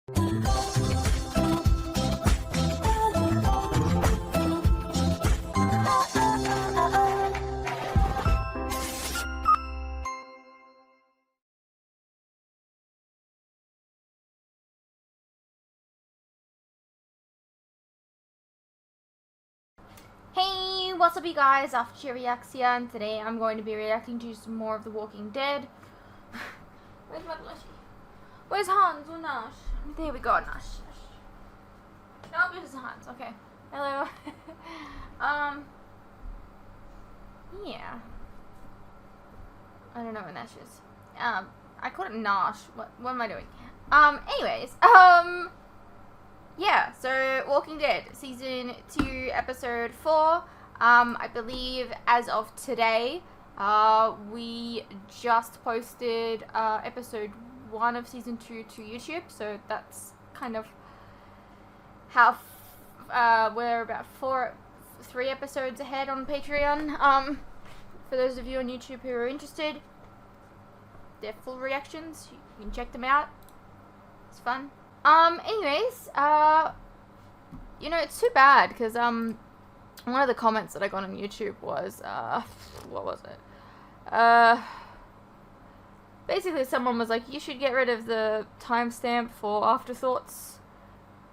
Hey, what's up you guys, after Cherokee, and today I'm going to be reacting to some more of The Walking Dead. Where's my blushy? Where's Hans or Nash? There we go, Nash. Nope, this is Hans, okay. Hello. Yeah. I don't know what Nash is. I called it Nash. What am I doing? Yeah, so Walking Dead, Season 2, Episode 4. I believe as of today, we just posted Episode 1 of Season 2 to YouTube, so that's kind of how we're about 3 episodes ahead on Patreon. For those of you on YouTube who are interested, they're full reactions, you can check them out, it's fun. Anyways, you know, it's too bad, because, one of the comments that I got on YouTube was, what was it? Basically someone was like, you should get rid of the timestamp for Afterthoughts,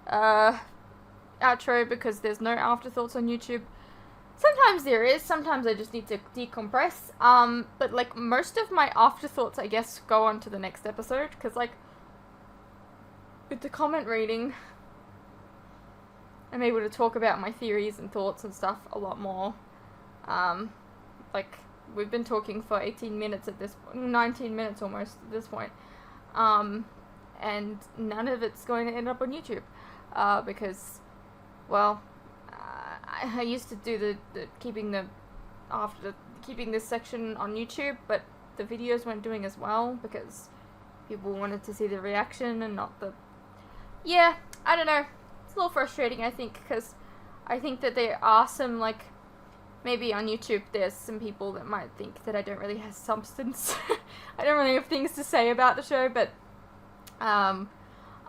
outro, because there's no Afterthoughts on YouTube. Sometimes there is, sometimes I just need to decompress, but, like, most of my Afterthoughts, I guess, go on to the next episode, because, like, with the comment reading, I'm able to talk about my theories and thoughts and stuff a lot more. Like, we've been talking for 18 minutes at this point, 19 minutes almost at this point, and none of it's going to end up on YouTube, because, well, I used to do keeping this section on YouTube, but the videos weren't doing as well, because people wanted to see the reaction and not the... Yeah, I don't know. It's a little frustrating, I think, because I think that there are some, like, maybe on YouTube there's some people that might think that I don't really have substance. I don't really have things to say about the show, but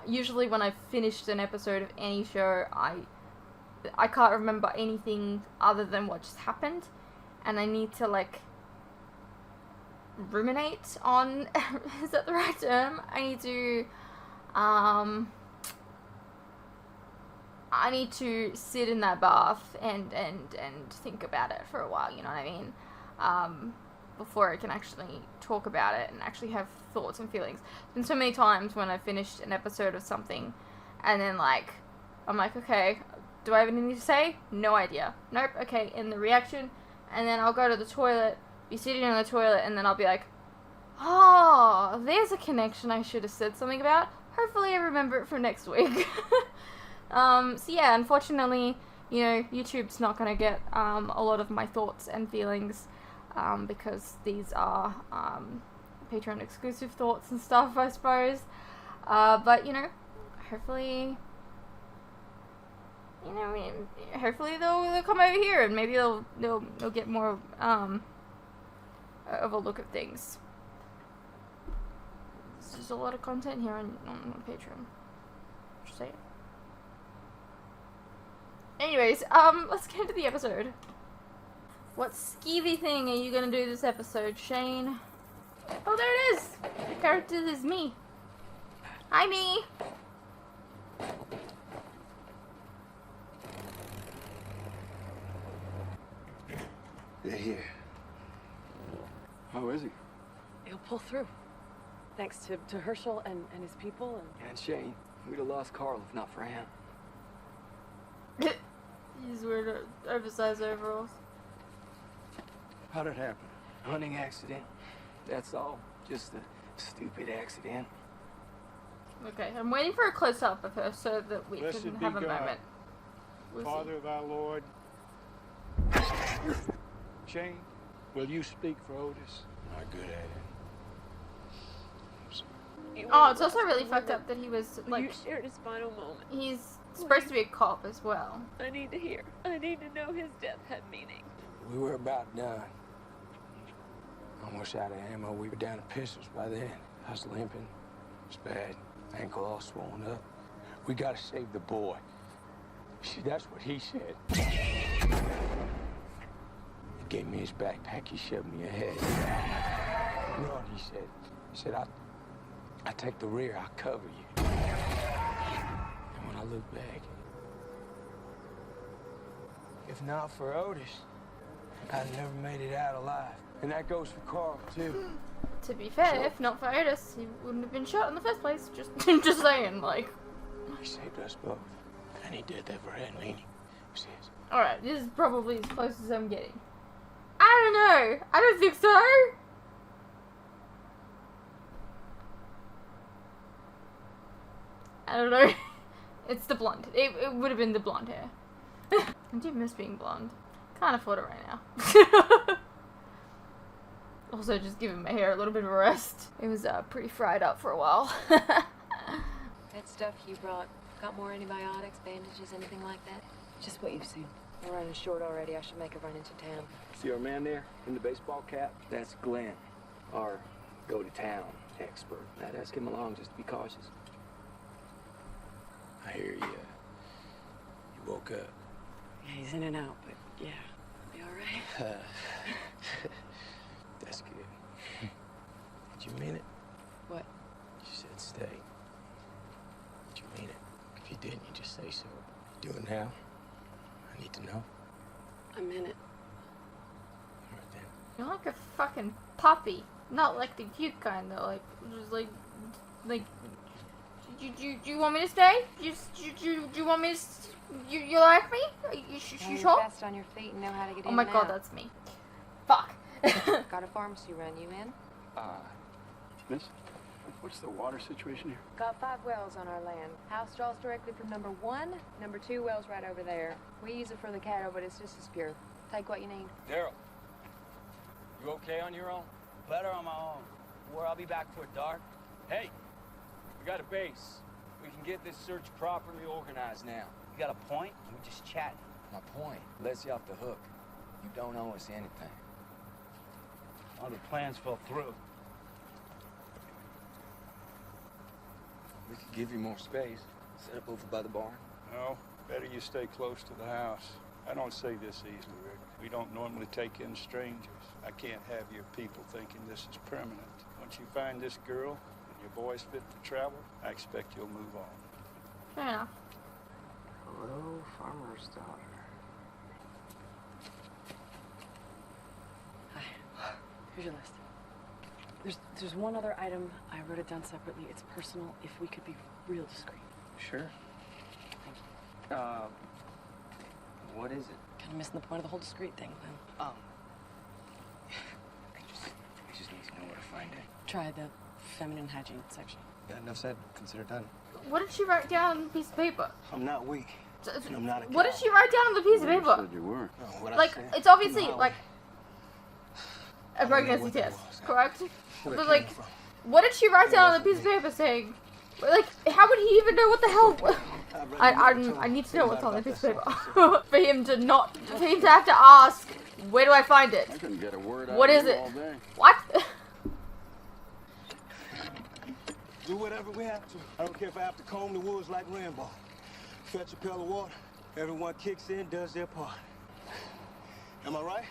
usually when I've finished an episode of any show, I can't remember anything other than what just happened, and I need to, like, ruminate on... is that the right term? I need to sit in that bath and think about it for a while, you know what I mean? Before I can actually talk about it and actually have thoughts and feelings. There's been so many times when I finished an episode of something and then, like, I'm like, okay, do I have anything to say? No idea. Nope, okay, in the reaction, and then I'll go to the toilet, be sitting in the toilet, and then I'll be like, oh, there's a connection I should have said something about. Hopefully I remember it for next week. So yeah, unfortunately, you know, YouTube's not going to get a lot of my thoughts and feelings, because these are Patreon exclusive thoughts and stuff, I suppose. But, you know, hopefully... You know, hopefully they'll come over here and maybe they'll get more of a look at things. There's a lot of content here on Patreon. Just say it. Anyways, let's get into the episode. What skeevy thing are you gonna do this episode, Shane? Oh, there it is! The character is me. Hi, me! They're here. How is he? He'll pull through. Thanks to Herschel and his people And Shane. We'd have lost Carl if not for him. He's wearing oversized overalls. How'd it happen? Hunting accident. That's all. Just a stupid accident. Okay, I'm waiting for a close-up of her so that we Blessed can be have a God, moment. We'll Father see. of our Lord. Shane, will you speak for Otis? Not good at it. I'm sorry. Oh, it's also really fucked up that he was, you like, shared his final moment. he's supposed to be a cop as well. I need to hear. I need to know his death had meaning. We were about done. Almost out of ammo. We were down to pistols by then. I was limping. It's bad. Ankle all swollen up. We gotta save the boy. See, that's what he said. He gave me his backpack, he shoved me ahead. You know what he said? He said, I take the rear, I'll cover you. And when I look back, if not for Otis, I'd never made it out alive. And that goes for Carl, too. To be fair, if not for Otis, he wouldn't have been shot in the first place. Just saying, like. He saved us both. And he did that for Adeline. It was his. Alright, this is probably as close as I'm getting. I don't know. I don't think so. I don't know. It's the blonde. It would have been the blonde hair. I do miss being blonde. Can't afford it right now. Also, just giving my hair a little bit of a rest. It was pretty fried up for a while. That stuff you brought, got more antibiotics, bandages, anything like that? Just what you've seen. I'm running short already. I should make a run into town. See our man there in the baseball cap? That's Glenn, our go-to-town expert. I'd ask him along just to be cautious. I hear you woke up. Yeah, he's in and out, but yeah, be all right. That's good. Did you mean it? What? You said stay. Did you mean it? If you didn't, you just say so. Do it now. I need to know. I'm in it. All right, then. You're like a fucking puppy. Not like the cute kind though, like, just like, do you want me to stay? Do you want me to, you like me? You You're sure? fast on your feet and know how to get Oh in my and god, out. that's me. Fuck. Got a pharmacy run, you in? Miss, what's the water situation here? Got 5 wells on our land. House draws directly from number 1, number 2 wells right over there. We use it for the cattle, but it's just as pure. Take what you need. Daryl, you okay on your own? Better on my own. Or I'll be back for dark. Hey, we got a base. We can get this search properly organized now. You got a point? We're just chatting. My point, lets you off the hook. You don't owe us anything. All the plans fell through. We could give you more space. Set up over by the barn. No, better you stay close to the house. I don't say this easily, Rick. We don't normally take in strangers. I can't have your people thinking this is permanent. Once you find this girl and your boy's fit to travel, I expect you'll move on. Fair enough. Hello, farmer's daughter. Hi. Here's your list. There's one other item. I wrote it down separately. It's personal. If we could be real discreet. Sure. Thank you. What is it? Kind of missing the point of the whole discreet thing, then. I just need to know where to find it. Try the feminine hygiene section. Yeah, enough said. Consider done. What did she write down on the piece of paper? I'm not weak. And I'm not a What did she write down on the piece of paper? You were. Oh, what Like, it's obviously, like, a pregnancy test, correct? But, like, what did she write down on the piece of paper saying? Like, how would he even know what the hell? I need to know what's on the piece of paper for him to have to ask, where do I find it? I couldn't get a word out What of is you it? all day. What? Do whatever we have to. I don't care if I have to comb the woods like Rambo. Fetch a pail of water. Everyone kicks in, does their part. Am I right?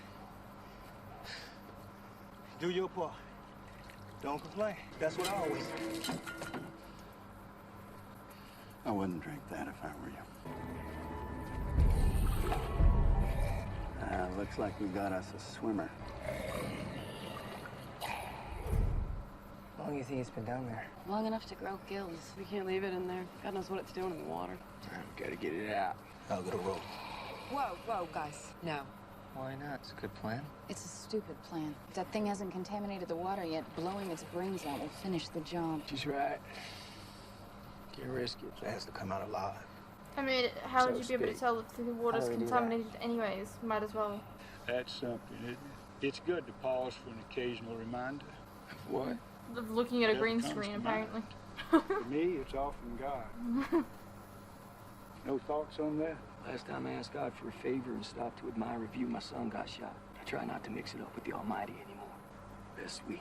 Do your part. Don't complain. That's what I always do. I wouldn't drink that if I were you. Looks like we got us a swimmer. How long do you think it's been down there? Long enough to grow gills. We can't leave it in there. God knows what it's doing in the water. We gotta get it out. I'll get a rope. Whoa, guys. No. Why not? It's a good plan. It's a stupid plan. If that thing hasn't contaminated the water yet, blowing its brains out will finish the job. She's right. Can't risk it. It has to come out alive. I mean, how So would you be able to speak. tell if the water's How do we do that? contaminated anyways? Might as well. That's something, isn't it? It's good to pause for an occasional reminder. What? Of looking at a Whatever green comes screen, to apparently. For me, it's often God. No thoughts on that? Last time I asked God for a favor and stopped to admire a view, my son got shot. I try not to mix it up with the Almighty anymore. Best we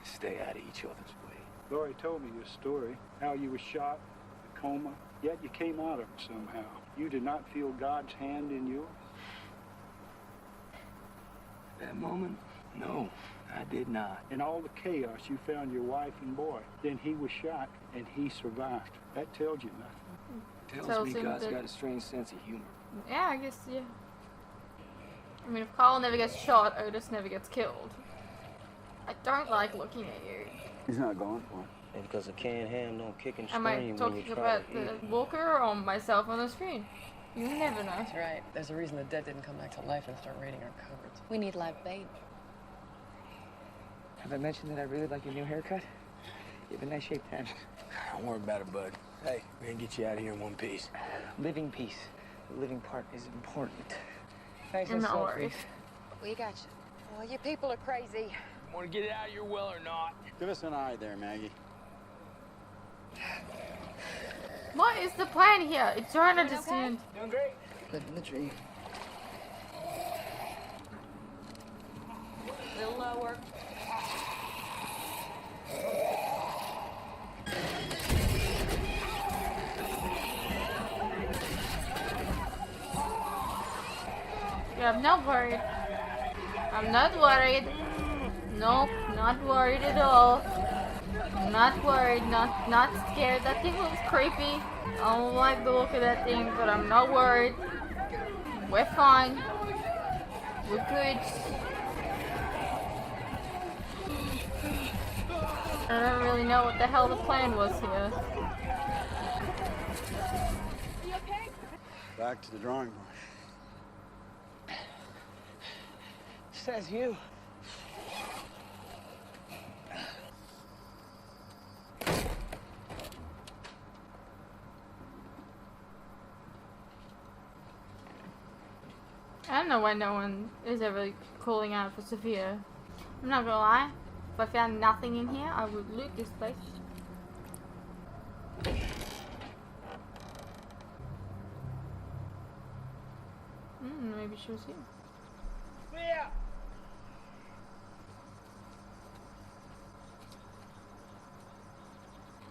stay out of each other's way. Lori told me your story, how you were shot, coma, yet you came out of it somehow. You did not feel God's hand in yours? That moment? No, I did not. In all the chaos, you found your wife and boy. Then he was shot, and he survived. That tells you nothing. Tells me God's got a strange sense of humor. Yeah, I guess, yeah. I mean, if Carl never gets shot, Otis never gets killed. I don't like looking at you. He's not going for it. And because a canned ham don't kick and Am scream I when you talking try about to eat. the walker or myself on the screen? You never know. That's right. There's a reason the dead didn't come back to life and start raiding our cupboards. We need live bait. Have I mentioned that I really like your new haircut? You have a nice shape, Tam. Don't worry about it, bud. Hey, we're gonna get you out of here in one piece. Living peace. The living part is important. Nice I'm and not slow, worried. please. We got you. Oh, you people are crazy. Want to get it out of your well or not? Give us an eye there, Maggie. What is the plan here? I don't understand. Doing great. Living the dream. A little lower. Yeah, I'm not worried. I'm not worried. Nope, not worried at all. Not worried, not scared. That thing looks creepy. I don't like the look of that thing, but I'm not worried. We're fine. We're good. I don't really know what the hell the plan was here. Back to the drawing board. Says you. I don't know why no one is ever calling out for Sophia. I'm not gonna lie. If I found nothing in here, I would loot this place. Maybe she was here. Yeah.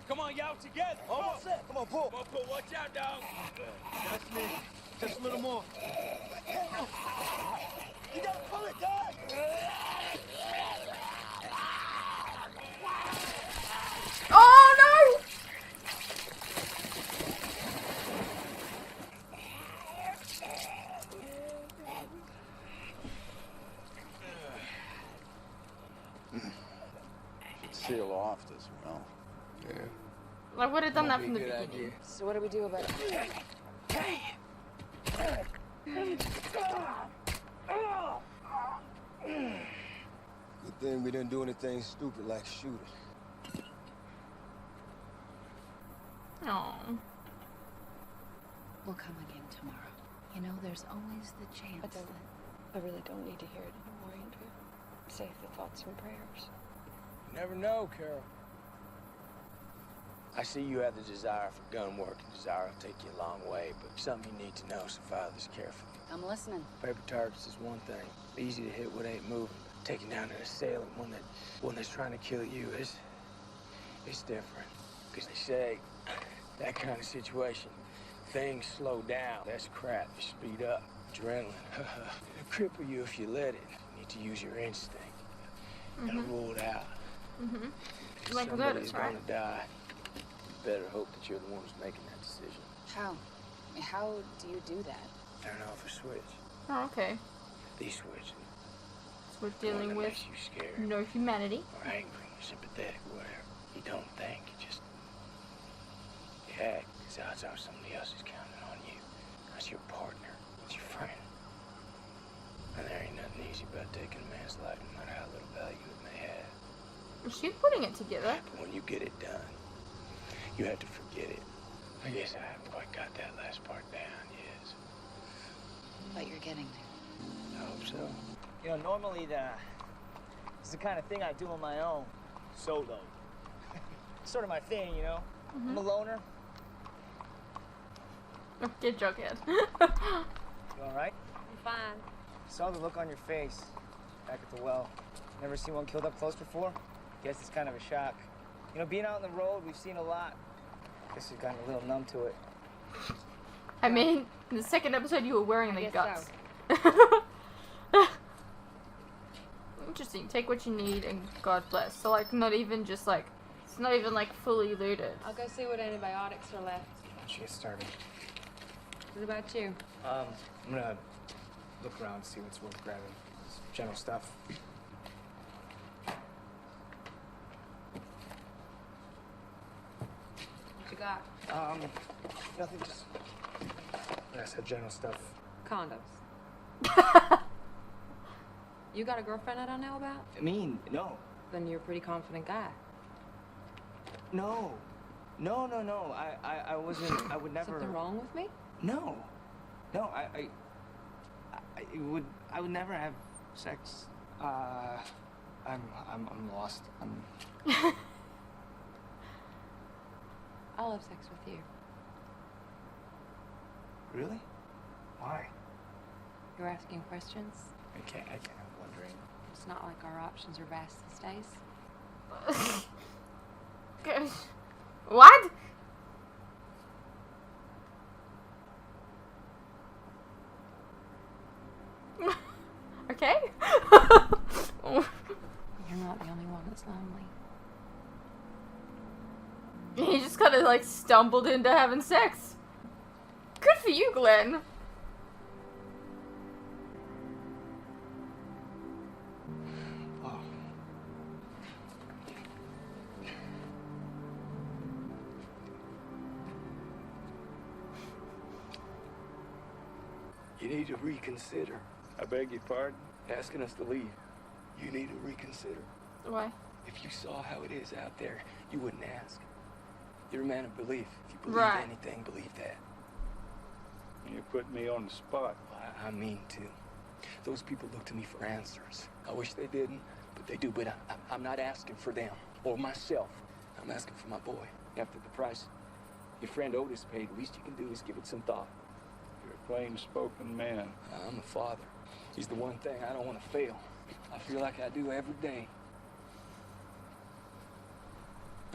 Come on, y'all together. Almost set. Come on, pull. Come on, pull. Watch out, dog. That's me. Just a little more. You gotta pull it, dog. Oh no! Seal off this well. Yeah. I would have done that Might from be the a good beginning. idea. So what do we do about it? Good thing we didn't do anything stupid like shoot it. Oh. We'll come again tomorrow. You know, there's always the chance that... I really don't need to hear it anymore, Andrew. Save the thoughts and prayers. You never know, Carol. I see you have the desire for gun work, and desire will take you a long way, but something you need to know, so follow this carefully. I'm listening. Paper targets is one thing. Easy to hit what ain't moving. Taking down an assailant, one that's trying to kill you, it's different. Because they say, that kind of situation, things slow down. That's crap. You speed up. Adrenaline. It'll cripple you if you let it. You need to use your instinct. Gotta rule it out. If Like somebody's Lotus, right? gonna die, you better hope that you're the one who's making that decision. How? I mean, how do you do that? Turn off a switch. Oh, okay. These switches. So we're One dealing that with makes you scared, no humanity. or angry, sympathetic, whatever. You don't think, you just... You act, because odds are somebody else is counting on you. That's your partner. It's your friend. And there ain't nothing easy about taking a man's life, no matter how little value it may have. Is she putting it together? But when you get it done, you have to forget it. I guess I haven't quite got that last part down, yes. But you're getting there. I hope so. You know, normally it's the kind of thing I do on my own. Solo. Sort of my thing, you know? I'm a loner. Get Jughead. You all right? I'm fine. Saw the look on your face back at the well. Never seen one killed up close before? Guess it's kind of a shock. You know, being out on the road, we've seen a lot. Guess you've gotten a little numb to it. I mean, in the second episode you were wearing the guess guts. Interesting. Take what you need and God bless. So like not even just like, it's not even like fully looted. I'll go see what antibiotics are left. Once you get started. What about you? I'm gonna look around and see what's worth grabbing. Just general stuff. What you got? Nothing, just, like I said, general stuff. Condoms. You got a girlfriend I don't know about? I mean, no. Then you're a pretty confident guy. No. No. I wasn't, I would never. Something wrong with me? No. No, I would never have sex. I'm lost. I'll have sex with you. Really? Why? You're asking questions? I can't help wondering. It's not like our options are vast these days. What? Okay. You're not the only one that's lonely. He just kind of like stumbled into having sex. Good for you, Glenn. Oh. You need to reconsider. I beg your pardon? Asking us to leave. You need to reconsider. Why? If you saw how it is out there, you wouldn't ask. You're a man of belief. If you believe Right. anything, believe that. You're putting me on the spot. I mean to. Those people look to me for answers. I wish they didn't, but they do. But I'm not asking for them or myself. I'm asking for my boy. After the price your friend Otis paid, the least you can do is give it some thought. You're a plain-spoken man. I'm a father. He's the one thing I don't want to fail. I feel like I do every day.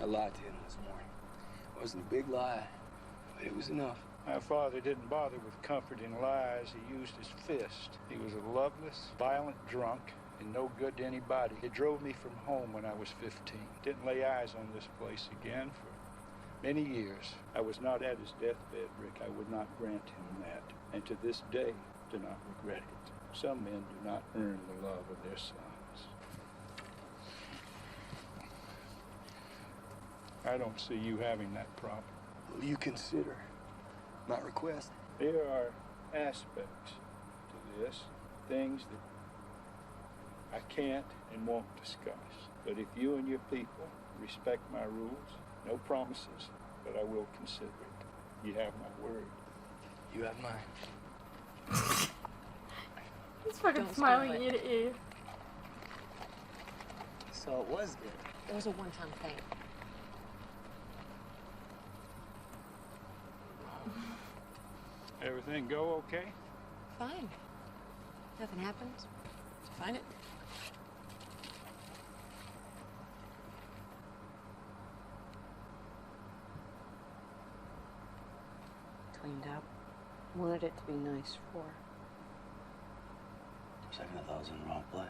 I lied to him this morning. It wasn't a big lie, but it was enough. My father didn't bother with comforting lies. He used his fist. He was a loveless, violent drunk and no good to anybody. He drove me from home when I was 15. Didn't lay eyes on this place again for many years. I was not at his deathbed, Rick. I would not grant him that. And to this day, do not regret it. Some men do not earn the love of their sons. I don't see you having that problem. Will you consider my request? There are aspects to this, things that I can't and won't discuss. But if you and your people respect my rules, no promises, but I will consider it. You have my word. You have mine. He's fucking Don't smiling spoil it. ear to ear. So it was good. It was a one-time thing. Everything go okay? Fine. Nothing happened. Did you find it? Cleaned up. Wanted it to be nice for her. Second, I thought I was in the wrong place.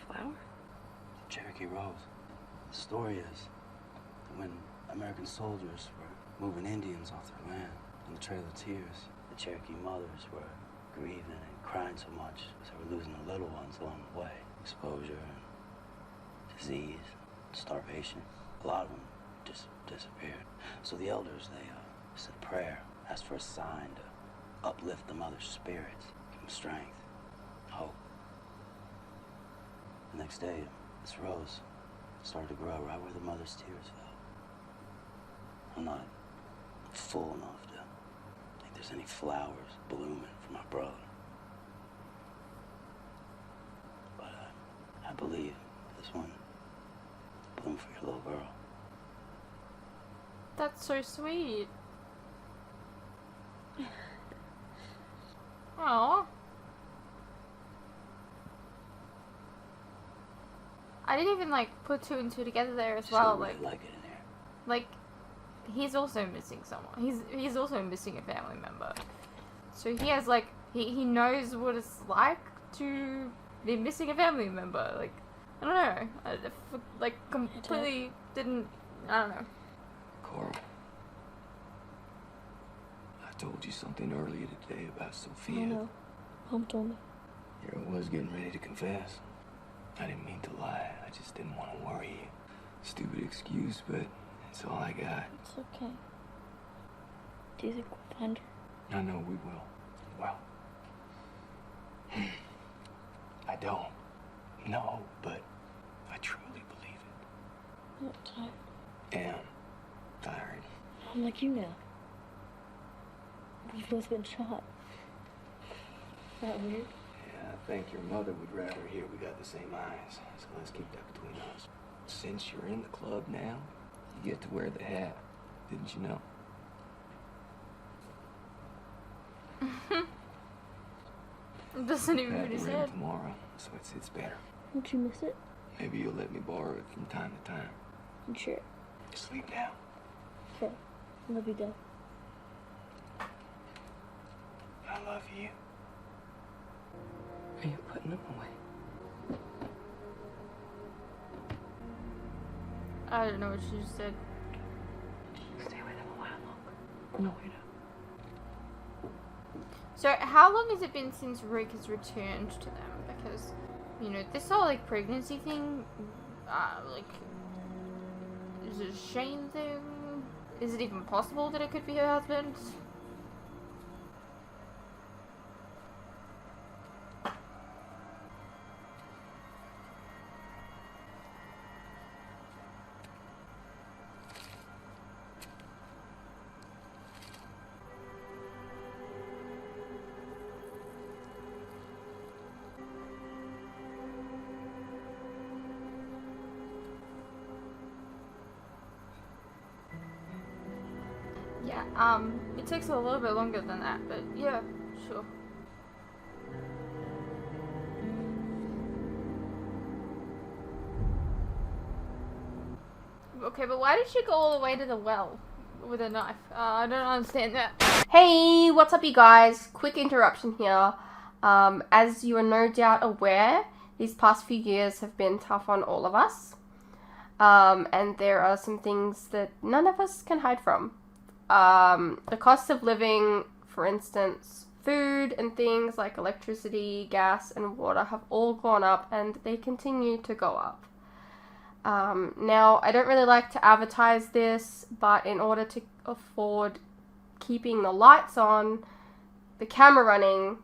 Flower? Cherokee Rose. The story is that when American soldiers were moving Indians off their land on the Trail of Tears, the Cherokee mothers were grieving and crying so much because they were losing their little ones along the way. Exposure and disease, starvation. A lot of them just disappeared. So the elders, they said a prayer, asked for a sign to uplift the mother's spirits, give them strength, hope. The next day, this rose started to grow right where the mother's tears fell. I'm not full enough to think there's any flowers blooming for my brother. But I believe this one bloom for your little girl. That's so sweet. Aww. I didn't even like put two and two together there as Just well. don't really like it in here. Like, he's also missing someone. He's also missing a family member. So he has like he knows what it's like to be missing a family member. Like, I don't know. Like completely didn't. I don't know. Coral, I told you something earlier today about Sophia. I know. Mom told me. Here I was getting ready to confess. I didn't mean to lie. I just didn't want to worry you. Stupid excuse, but it's all I got. It's okay. Do you think we'll find her? I know we will. Well, I don't know, but I truly believe it. I'm tired. And tired. I'm like you now. We've both been shot. Is that weird? Yeah, I think your mother would rather hear we got the same eyes. So let's keep that between us. Since you're in the club now, you get to wear the hat. Didn't you know? Doesn't even Have what he the said. ring tomorrow, so it's better. Don't you miss it? Maybe you'll let me borrow it from time to time. I'm sure. Sleep now. Okay. Love you, Dad. I love you. Are you putting them away? I don't know what she just said. Stay with him a while longer. No, we don't. So how long has it been since Rick has returned to them? Because, you know, this whole like pregnancy thing, like, is it a Shane thing? Is it even possible that it could be her husband? Yeah, it takes a little bit longer than that, but yeah, sure. Okay, but why did she go all the way to the well with a knife? I don't understand that. Hey, what's up you guys? Quick interruption here. As you are no doubt aware, these past few years have been tough on all of us. And there are some things that none of us can hide from. The cost of living, for instance, food and things like electricity, gas, and water have all gone up, and they continue to go up. Now, I don't really like to advertise this, but in order to afford keeping the lights on, the camera running,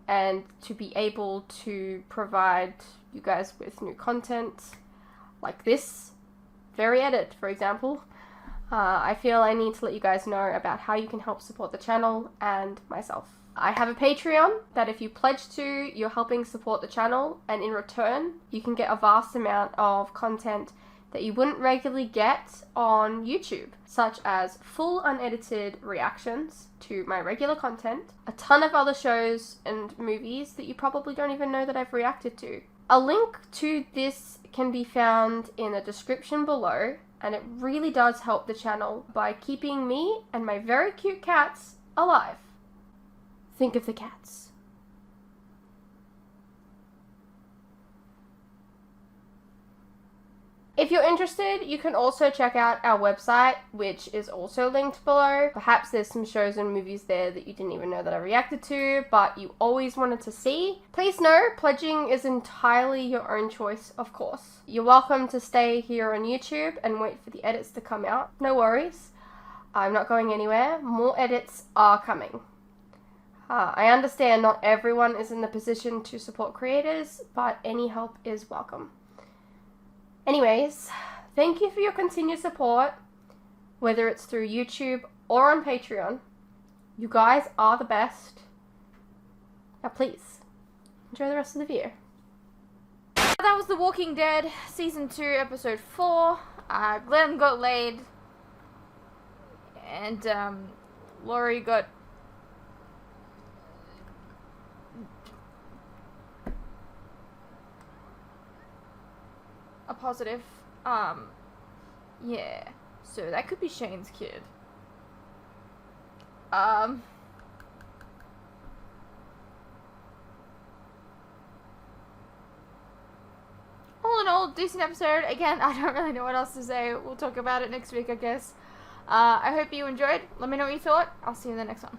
and to be able to provide you guys with new content like this very edit, for example, I feel I need to let you guys know about how you can help support the channel and myself. I have a Patreon that if you pledge to, you're helping support the channel, and in return, you can get a vast amount of content that you wouldn't regularly get on YouTube, such as full unedited reactions to my regular content, a ton of other shows and movies that you probably don't even know that I've reacted to. A link to this can be found in the description below, and it really does help the channel by keeping me and my very cute cats alive. Think of the cats. If you're interested, you can also check out our website, which is also linked below. Perhaps there's some shows and movies there that you didn't even know that I reacted to, but you always wanted to see. Please know, pledging is entirely your own choice, of course. You're welcome to stay here on YouTube and wait for the edits to come out. No worries. I'm not going anywhere. More edits are coming. I understand not everyone is in the position to support creators, but any help is welcome. Anyways, thank you for your continued support, whether it's through YouTube or on Patreon. You guys are the best. Now please, enjoy the rest of the video. That was The Walking Dead, Season 2, Episode 4. Glenn got laid, and Laurie got... positive. Yeah. So that could be Shane's kid. All in all, decent episode. Again, I don't really know what else to say. We'll talk about it next week, I guess. I hope you enjoyed. Let me know what you thought. I'll see you in the next one.